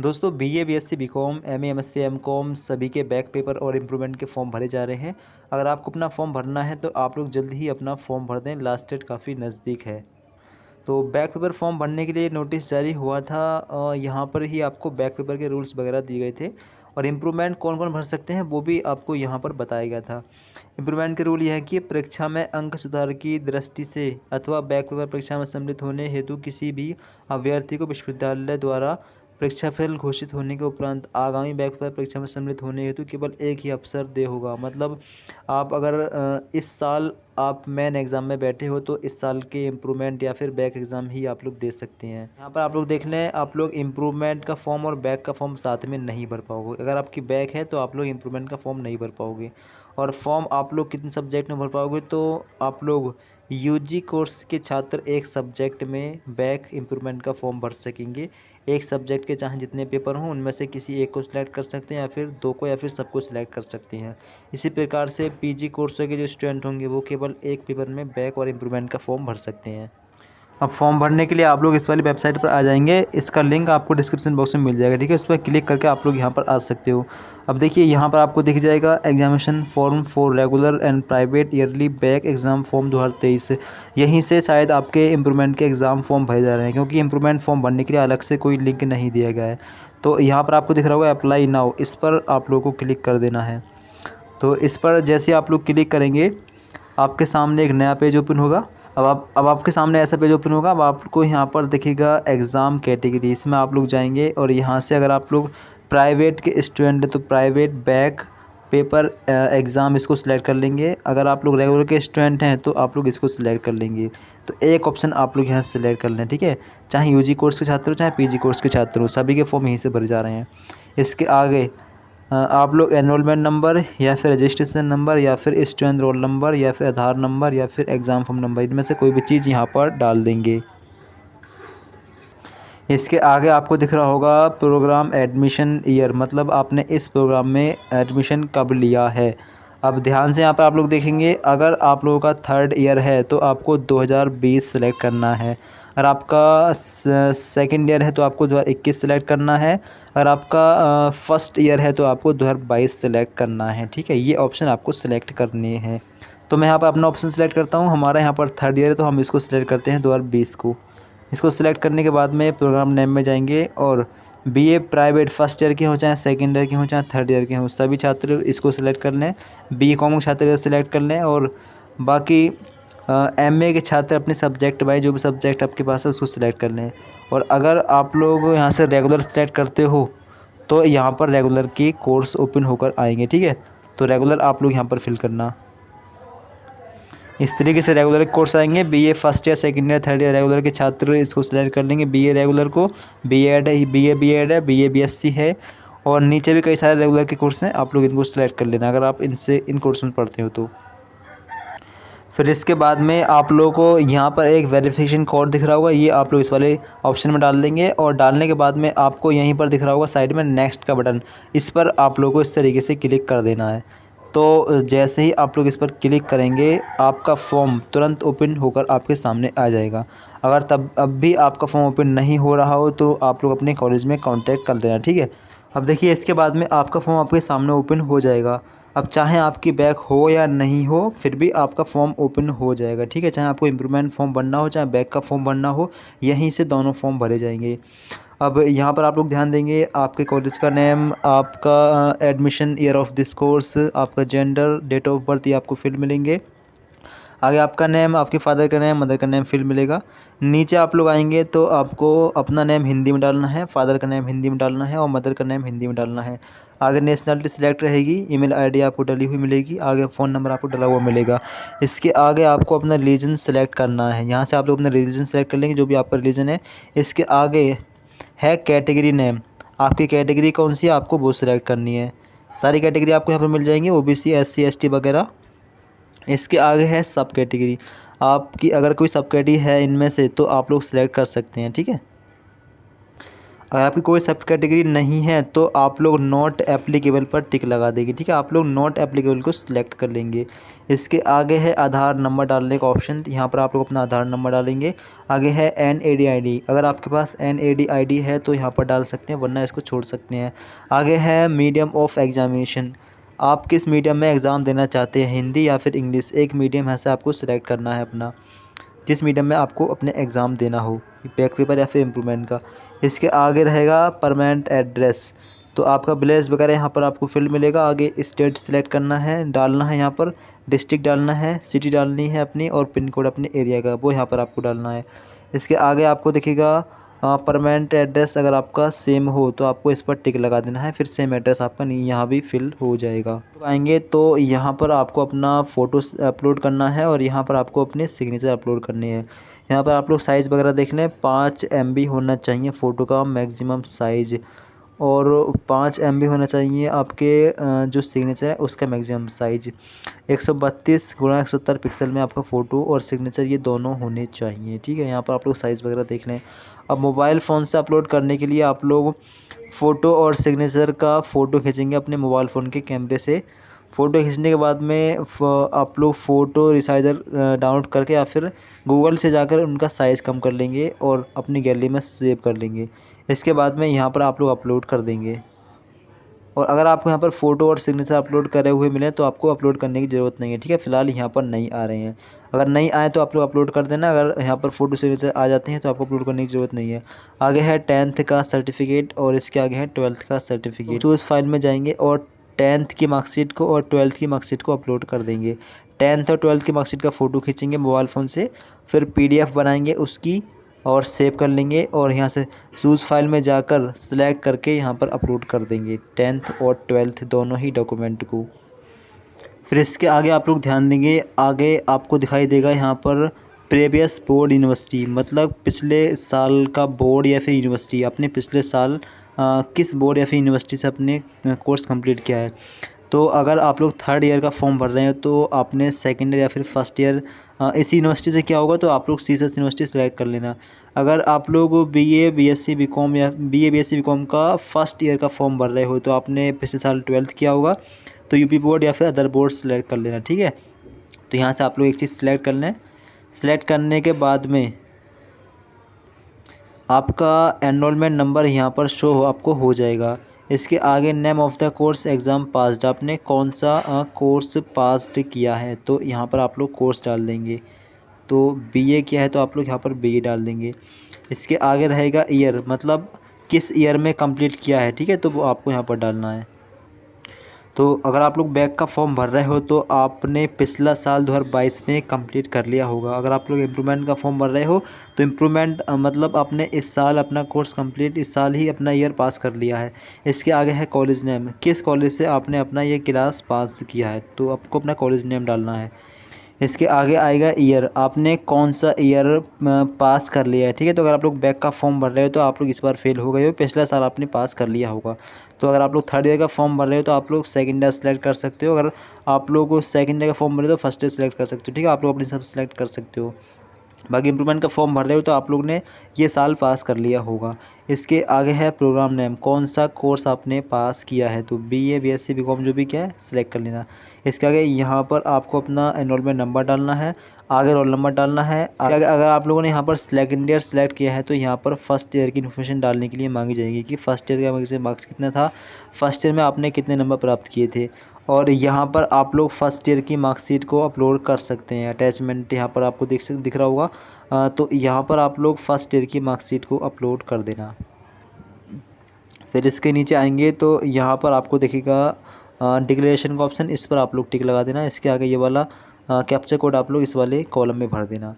दोस्तों BA, BSc, BCom, MA, MSc, MCom सभी के बैक पेपर और इम्प्रूवमेंट के फॉर्म भरे जा रहे हैं। अगर आपको अपना फॉर्म भरना है तो आप लोग जल्द ही अपना फॉर्म भर दें, लास्ट डेट काफ़ी नज़दीक है। तो बैक पेपर फॉर्म भरने के लिए नोटिस जारी हुआ था। यहाँ पर ही आपको बैक पेपर के रूल्स वगैरह दिए गए थे और इम्प्रूवमेंट कौन कौन भर सकते हैं वो भी आपको यहाँ पर बताया गया था। इम्प्रूवमेंट के रूल यह है कि परीक्षा में अंक सुधार की दृष्टि से अथवा बैक पेपर परीक्षा में सम्मिलित होने हेतु किसी भी अभ्यर्थी को विश्वविद्यालय द्वारा परीक्षा फेल घोषित होने के उपरांत आगामी बैक पेपर परीक्षा में सम्मिलित होने हेतु केवल एक ही अवसर दे होगा। मतलब आप अगर इस साल आप मेन एग्ज़ाम में बैठे हो तो इस साल के इम्प्रूवमेंट या फिर बैक एग्ज़ाम ही आप लोग दे सकते हैं। यहाँ पर आप लोग देख लें, आप लोग इम्प्रूवमेंट का फॉर्म और बैक का फॉर्म साथ में नहीं भर पाओगे। अगर आपकी बैक है तो आप लोग इम्प्रूवमेंट का फॉर्म नहीं भर पाओगे। और फॉर्म आप लोग कितने सब्जेक्ट में भर पाओगे, तो आप लोग यूजी कोर्स के छात्र एक सब्जेक्ट में बैक इम्प्रूवमेंट का फॉर्म भर सकेंगे। एक सब्जेक्ट के चाहे जितने पेपर हों उनमें से किसी एक को सिलेक्ट कर सकते हैं या फिर दो को या फिर सबको सिलेक्ट कर सकते हैं। इसी प्रकार से पीजी कोर्स के जो स्टूडेंट होंगे वो केवल एक पेपर में बैक और इम्प्रूवमेंट का फॉर्म भर सकते हैं। अब फॉर्म भरने के लिए आप लोग इस वाली वेबसाइट पर आ जाएंगे। इसका लिंक आपको डिस्क्रिप्शन बॉक्स में मिल जाएगा, ठीक है। उस पर क्लिक करके आप लोग यहाँ पर आ सकते हो। अब देखिए यहाँ पर आपको दिख जाएगा examination form for regular and private yearly back exam form 2023। यहीं से शायद आपके इम्प्रूवमेंट के एग्ज़ाम फॉर्म भरे जा रहे हैं, क्योंकि इम्प्रूवमेंट फॉर्म भरने के लिए अलग से कोई लिंक नहीं दिया गया है। तो यहाँ पर आपको दिख रहा होगा अप्लाई नाउ, इस पर आप लोगों को क्लिक कर देना है। तो इस पर जैसे आप लोग क्लिक करेंगे आपके सामने एक नया पेज ओपन होगा। अब आपके सामने ऐसा पेज ओपन होगा। अब आपको यहाँ पर दिखेगा एग्ज़ाम कैटेगरी, इसमें आप लोग जाएंगे और यहाँ से अगर आप लोग प्राइवेट के स्टूडेंट हैं तो प्राइवेट बैक पेपर एग्ज़ाम इसको सिलेक्ट कर लेंगे। अगर आप लोग रेगुलर के स्टूडेंट हैं तो आप लोग इसको सिलेक्ट कर लेंगे। तो एक ऑप्शन आप लोग यहाँ से सिलेक्ट कर लें, ठीक है। चाहे यूजी कोर्स के छात्र हो चाहे पीजी कोर्स के छात्र हो, सभी के फॉर्म यहीं से भरे जा रहे हैं। इसके आगे आप लोग एनरोलमेंट नंबर या फिर रजिस्ट्रेशन नंबर या फिर स्टूडेंट रोल नंबर या फिर आधार नंबर या फिर एग्ज़ाम फॉर्म नंबर, इनमें से कोई भी चीज़ यहाँ पर डाल देंगे। इसके आगे आपको दिख रहा होगा प्रोग्राम एडमिशन ईयर, मतलब आपने इस प्रोग्राम में एडमिशन कब लिया है। अब ध्यान से यहाँ पर आप लोग देखेंगे, अगर आप लोगों का थर्ड ईयर है तो आपको 2020 सेलेक्ट करना है। अगर आपका सेकंड ईयर है तो आपको 2021 सेलेक्ट करना है। अगर आपका फर्स्ट ईयर है तो आपको 2022 सेलेक्ट करना है, ठीक है। ये ऑप्शन आपको सेलेक्ट करने हैं। तो मैं यहाँ पर अपना ऑप्शन सेलेक्ट करता हूँ। हमारा यहाँ पर थर्ड ईयर है तो हम इसको सिलेक्ट करते हैं 2020 को। इसको सिलेक्ट करने के बाद में प्रोग्राम नेम में जाएंगे और बीए प्राइवेट फर्स्ट ईयर के हों चाहे सेकंड ईयर के हों चाहे थर्ड ईयर के हों, सभी छात्र इसको सिलेक्ट कर लें। बीकॉम के छात्र सिलेक्ट कर लें और बाकी एमए के छात्र अपने सब्जेक्ट वाइज जो भी सब्जेक्ट आपके पास है उसको सिलेक्ट कर लें। और अगर आप लोग यहाँ से रेगुलर सिलेक्ट करते हो तो यहाँ पर रेगुलर की कोर्स ओपन होकर आएंगे, ठीक है। तो रेगुलर आप लोग यहाँ पर फिल करना। इस तरीके से रेगुलर कोर्स आएंगे। BA first year second year third year regular के छात्र इसको सिलेक्ट कर लेंगे। बीए रेगुलर को, बीएड है, बीएड है, बीए बीएससी है और नीचे भी कई सारे रेगुलर के कोर्स हैं, आप लोग इनको सिलेक्ट कर लेना अगर आप इन कोर्स में पढ़ते हो तो। फिर इसके बाद में आप लोगों को यहाँ पर एक वेरिफिकेशन कोड दिख रहा होगा, ये आप लोग इस वाले ऑप्शन में डाल देंगे और डालने के बाद में आपको यहीं पर दिख रहा होगा साइड में नेक्स्ट का बटन, इस पर आप लोगों को इस तरीके से क्लिक कर देना है। तो जैसे ही आप लोग इस पर क्लिक करेंगे आपका फॉर्म तुरंत ओपन होकर आपके सामने आ जाएगा। अगर तब अब भी आपका फॉर्म ओपन नहीं हो रहा हो तो आप लोग अपने कॉलेज में कांटेक्ट कर देना, ठीक है। अब देखिए इसके बाद में आपका फॉर्म आपके सामने ओपन हो जाएगा। अब चाहे आपकी बैक हो या नहीं हो फिर भी आपका फॉर्म ओपन हो जाएगा, ठीक है। चाहे आपको इम्प्रूवमेंट फॉर्म भरना हो चाहे बैक का फॉर्म भरना हो, यहीं से दोनों फॉर्म भरे जाएंगे। अब यहाँ पर आप लोग ध्यान देंगे, आपके कॉलेज का नेम, आपका admission year of this course, आपका जेंडर, डेट ऑफ बर्थ ये आपको फील्ड मिलेंगे। आगे आपका नेम, आपके फादर का नेम, मदर का नेम फील्ड मिलेगा। नीचे आप लोग आएंगे तो आपको अपना नेम हिंदी में डालना है, फादर का नेम हिंदी में डालना है और मदर का नेम हिंदी में डालना है। आगे नेशनलिटी सिलेक्ट रहेगी, ईमेल आईडी आपको डली हुई मिलेगी, आगे फ़ोन नंबर आपको डला हुआ मिलेगा। इसके आगे आपको अपना रिलीजन सेलेक्ट करना है, यहाँ से आप लोग अपना रिलीजन सेलेक्ट कर लेंगे जो भी आपका रिलीजन है। इसके आगे है कैटेगरी नेम, आपकी कैटेगरी कौन सी है आपको वो सिलेक्ट करनी है। सारी कैटेगरी आपको यहाँ पर मिल जाएंगी, ओबीसी एससी एसटी वगैरह। इसके आगे है सब कैटेगरी, आपकी अगर कोई सब कैटेगरी है इनमें से तो आप लोग सिलेक्ट कर सकते हैं, ठीक है। अगर आपकी कोई सब कैटेगरी नहीं है तो आप लोग नॉट एप्लीकेबल पर टिक लगा देंगे। ठीक है, आप लोग नॉट एप्लीकेबल को सिलेक्ट कर लेंगे। इसके आगे है आधार नंबर डालने का ऑप्शन, यहाँ पर आप लोग अपना आधार नंबर डालेंगे। आगे है NAD ID, अगर आपके पास NAD ID है तो यहाँ पर डाल सकते हैं, वरना इसको छोड़ सकते हैं। आगे है मीडियम ऑफ एग्जामिनेशन, आप किस मीडियम में एग्ज़ाम देना चाहते हैं, हिंदी या फिर इंग्लिश, एक मीडियम ऐसे आपको सिलेक्ट करना है अपना, जिस मीडियम में आपको अपने एग्ज़ाम देना हो, बैक पेपर या फिर इम्प्रूवमेंट का। इसके आगे रहेगा परमानेंट एड्रेस, तो आपका विलेज वगैरह यहाँ पर आपको फील्ड मिलेगा। आगे स्टेट सेलेक्ट करना है, डालना है यहाँ पर, डिस्ट्रिक्ट डालना है, सिटी डालनी है अपनी, और पिन कोड अपने एरिया का वो यहाँ पर आपको डालना है। इसके आगे आपको दिखेगा परमानेंट एड्रेस, अगर आपका सेम हो तो आपको इस पर टिक लगा देना है, फिर सेम एड्रेस आपका नहीं यहाँ भी फिल हो जाएगा। तो आएंगे तो यहाँ पर आपको अपना फ़ोटो अपलोड करना है और यहाँ पर आपको अपने सिग्नेचर अपलोड करने हैं। यहाँ पर आप लोग साइज़ वगैरह देख लें, 5 MB होना चाहिए फ़ोटो का मैक्सिमम साइज़, और 5 MB होना चाहिए आपके जो सिग्नेचर है उसका मैक्सिमम साइज़। 132x170 पिक्सल में आपका फ़ोटो और सिग्नेचर ये दोनों होने चाहिए। ठीक है, यहाँ पर आप लोग साइज़ वगैरह देख लें। अब मोबाइल फ़ोन से अपलोड करने के लिए आप लोग फ़ोटो और सिग्नेचर का फ़ोटो खींचेंगे अपने मोबाइल फ़ोन के कैमरे से। फ़ोटो खींचने के बाद में आप लोग फ़ोटो रिसाइज़र डाउनलोड करके या फिर गूगल से जाकर उनका साइज़ कम कर लेंगे और अपनी गैलरी में सेव कर लेंगे। इसके बाद में यहाँ पर आप लोग अपलोड कर देंगे। और अगर आपको यहाँ पर फ़ोटो और सिग्नेचर अपलोड करे हुए मिले तो आपको अपलोड करने की ज़रूरत नहीं है। ठीक है, फ़िलहाल यहाँ पर नहीं आ रहे हैं, अगर नहीं आए तो आप लोग अपलोड कर देना। अगर यहाँ पर फ़ोटो सिग्नेचर आ जाते हैं तो आपको अपलोड करने की ज़रूरत नहीं है। आगे है 10th का सर्टिफिकेट और इसके आगे है 12th का सर्टिफिकेट। तो उस फाइल में जाएंगे और 10th की मार्कशीट को और 12th की मार्कशीट को अपलोड कर देंगे। 10th और 12th की मार्कशीट का फ़ोटो खींचेंगे मोबाइल फ़ोन से, फिर PDF बनाएंगे उसकी और सेव कर लेंगे, और यहाँ से चूज़ फाइल में जाकर सिलेक्ट करके यहाँ पर अपलोड कर देंगे 10th और 12th दोनों ही डॉक्यूमेंट को। फिर इसके आगे आप लोग ध्यान देंगे, आगे आपको दिखाई देगा यहाँ पर प्रीवियस बोर्ड यूनिवर्सिटी, मतलब पिछले साल का बोर्ड या फिर यूनिवर्सिटी, आपने पिछले साल किस बोर्ड या फिर यूनिवर्सिटी से अपने कोर्स कंप्लीट किया है। तो अगर आप लोग 3rd ईयर का फॉर्म भर रहे हैं तो आपने 2nd ईयर या फिर 1st ईयर इस यूनिवर्सिटी से क्या होगा तो आप लोग CSS यूनिवर्सिटी सेलेक्ट कर लेना। अगर आप लोग BA BSc BCom या BA BSc BCom का 1st ईयर का फॉर्म भर रहे हो तो आपने पिछले साल 12th किया होगा तो UP बोर्ड या फिर अदर बोर्ड सेलेक्ट कर लेना। ठीक है, तो यहाँ से आप लोग एक चीज़ सेलेक्ट कर लें। सेलेक्ट करने के बाद में आपका एनरोलमेंट नंबर यहाँ पर शो आपको हो जाएगा। इसके आगे name of the course exam passed, आपने कौन सा कोर्स पास्ड किया है तो यहाँ पर आप लोग कोर्स डाल देंगे। तो BA किया है तो आप लोग यहाँ पर BA डाल देंगे। इसके आगे रहेगा ईयर, मतलब किस ईयर में कंप्लीट किया है। ठीक है, तो वो आपको यहाँ पर डालना है। तो अगर आप लोग बैक का फॉर्म भर रहे हो तो आपने पिछला साल 2022 में कंप्लीट कर लिया होगा। अगर आप लोग इम्प्रूवमेंट का फॉर्म भर रहे हो तो इम्प्रूवमेंट मतलब आपने इस साल अपना कोर्स कंप्लीट, इस साल ही अपना ईयर पास कर लिया है। इसके आगे है कॉलेज नेम, किस कॉलेज से आपने अपना ये क्लास पास किया है तो आपको अपना कॉलेज नेम डालना है। इसके आगे आएगा ईयर, आपने कौन सा ईयर पास कर लिया है। ठीक है, तो अगर आप लोग बैक का फॉर्म भर रहे हो तो आप लोग इस बार फेल हो गए हो, पिछला साल आपने पास कर लिया होगा। तो अगर आप लोग 3rd ईयर का फॉर्म भर रहे हो तो आप लोग 2nd ईयर सेलेक्ट कर सकते हो। अगर आप लोग 2nd ईयर का फॉर्म भर रहे हो तो 1st ईयर सेलेक्ट कर सकते हो। ठीक है, आप लोग अपने हिसाब से सेलेक्ट कर सकते हो। बाकी इम्प्रूवमेंट का फॉर्म भर रहे हो तो आप लोग ने ये साल पास कर लिया होगा। इसके आगे है प्रोग्राम नेम, कौन सा कोर्स आपने पास किया है तो BA BSc BCom जो भी क्या है सिलेक्ट कर लेना। इसके आगे यहाँ पर आपको अपना एनरोलमेंट नंबर डालना है, आगे रोल नंबर डालना है। आगे अगर आप लोगों ने यहाँ पर 2nd ईयर सेलेक्ट किया है तो यहाँ पर 1st ईयर की इन्फॉर्मेशन डालने के लिए मांगी जाएगी कि 1st ईयर का मार्क्स कितना था, 1st ईयर में आपने कितने नंबर प्राप्त किए थे। और यहाँ पर आप लोग 1st ईयर की मार्कशीट को अपलोड कर सकते हैं, अटैचमेंट यहाँ पर आपको दिख रहा होगा। तो यहाँ पर आप लोग 1st ईयर की मार्कशीट को अपलोड कर देना। फिर इसके नीचे आएंगे तो यहाँ पर आपको दिखेगा डिक्लेरेशन का ऑप्शन, इस पर आप लोग टिक लगा देना। इसके आगे ये वाला कैप्चा कोड आप लोग इस वाले कॉलम में भर देना।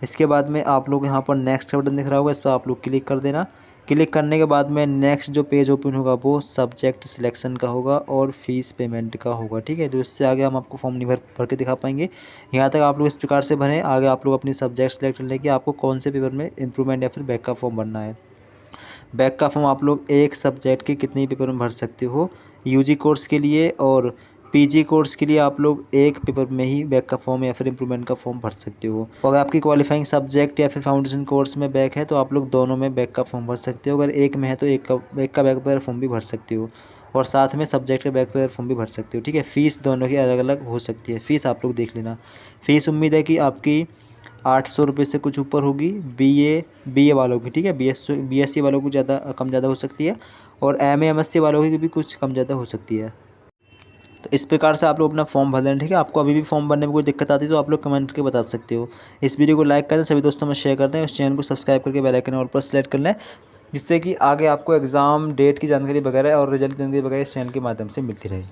इसके बाद में आप लोग यहाँ पर नेक्स्ट का बटन दिख रहा होगा, इस पर आप लोग क्लिक कर देना। क्लिक करने के बाद में नेक्स्ट जो पेज ओपन होगा वो सब्जेक्ट सिलेक्शन का होगा और फीस पेमेंट का होगा। ठीक है, तो इससे आगे हम आपको फॉर्म नहीं भर के दिखा पाएंगे। यहाँ तक आप लोग इस प्रकार से भरें। आगे आप लोग अपनी सब्जेक्ट सेलेक्ट कर लें कि आपको कौन से पेपर में इम्प्रूवमेंट या फिर बैक का फॉर्म भरना है। बैक का फॉर्म आप लोग एक सब्जेक्ट के कितने पेपर में भर सकते हो, UG कोर्स के लिए और पीजी कोर्स के लिए आप लोग एक पेपर में ही बैक का फॉर्म या फिर इम्प्रूवमेंट का फॉर्म भर सकते हो। अगर आपकी क्वालिफाइंग सब्जेक्ट या फिर फाउंडेशन कोर्स में बैक है तो आप लोग दोनों में बैक का फॉर्म भर सकते हो। अगर एक में है तो एक का बैक पेपर फॉर्म भी भर सकते हो और साथ में सब्जेक्ट का बैक पेपर फॉर्म भी भर सकते हो। ठीक है, फ़ीस दोनों की अलग अलग हो सकती है। फ़ीस आप लोग देख लेना। फ़ीस उम्मीद है कि आपकी 800 रुपये से कुछ ऊपर होगी बीए वालों की। ठीक है, बीएससी वालों को कम ज़्यादा हो सकती है और एमए एमएससी वालों की भी कुछ कम ज़्यादा हो सकती है। तो इस प्रकार से आप लोग अपना फॉर्म भर लेना। ठीक है, आपको अभी भी फॉर्म भरने में कोई दिक्कत आती है तो आप लोग कमेंट करके बता सकते हो। इस वीडियो को लाइक करें, सभी दोस्तों में शेयर कर दें, उस चैनल को सब्सक्राइब करके बेल आइकन ऑल पर सेलेक्ट कर लें, जिससे कि आगे आपको एग्ज़ाम डेट की जानकारी वगैरह और रिजल्ट की जानकारी वगैरह इस चैनल के माध्यम से मिलती रहे।